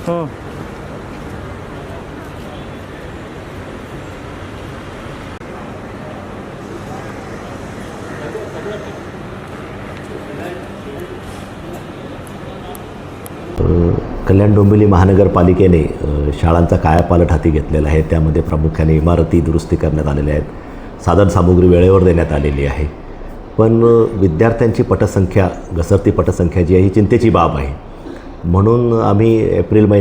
हो. कल्याण डोंबिवली महानगरपालिकेने शाळांचा कायापालट हाती घेतलेला आहे. त्यामध्ये प्रामुख्याने इमारती दुरुस्ती करण्यात आलेल्या आहेत, साधनसामुग्री वेळेवर देण्यात आलेली आहे. पण विद्यार्थ्यांची पटसंख्या, घसरती पटसंख्या जी आहे ही चिंतेची बाब आहे. म्हणून आम्ही एप्रिल मे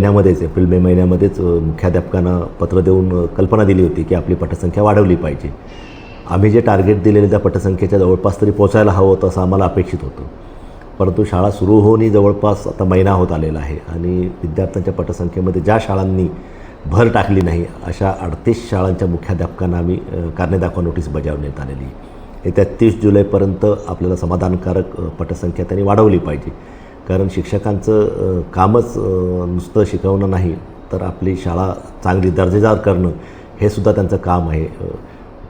महिन्यामध्येच मुख्याध्यापकांना पत्र देऊन कल्पना दिली होती की आपली पटसंख्या वाढवली पाहिजे. आम्ही जे टार्गेट दिलेलं त्या पटसंख्येच्या जवळपास तरी पोचायला हवं होतं असं आम्हाला अपेक्षित होतं. परंतु शाळा सुरू होऊनही जवळपास आता महिना होत आलेला आहे आणि विद्यार्थ्यांच्या पटसंख्येमध्ये ज्या शाळांनी भर टाकली नाही अशा 38 शाळांच्या मुख्याध्यापकांना आम्ही कारणे दाखवा नोटीस बजावण्यात आलेली. येत्या 30 जुलैपर्यंत आपल्याला समाधानकारक पटसंख्या त्यांनी वाढवली पाहिजे. कारण शिक्षकांचं कामच नुसतं शिकवणं नाही तर आपली शाळा चांगली दर्जेदार करणं हे सुद्धा त्यांचं काम आहे.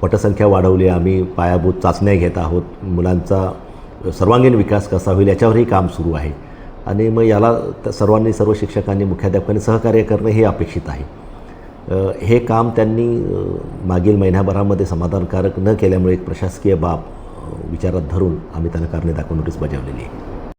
पटसंख्या वाढवली, आम्ही पायाभूत चाचण्या घेत आहोत, मुलांचा सर्वांगीण विकास कसा होईल याच्यावरही काम सुरू आहे आणि मग याला सर्व शिक्षकांनी, मुख्याध्यापकांनी सहकार्य करणं हे अपेक्षित आहे. हे काम त्यांनी मागील महिन्याभरामध्ये समाधानकारक न केल्यामुळे एक प्रशासकीय बाब विचारात धरून आम्ही त्यांना कारणे दाखवा नोटीस बजावलेली आहे.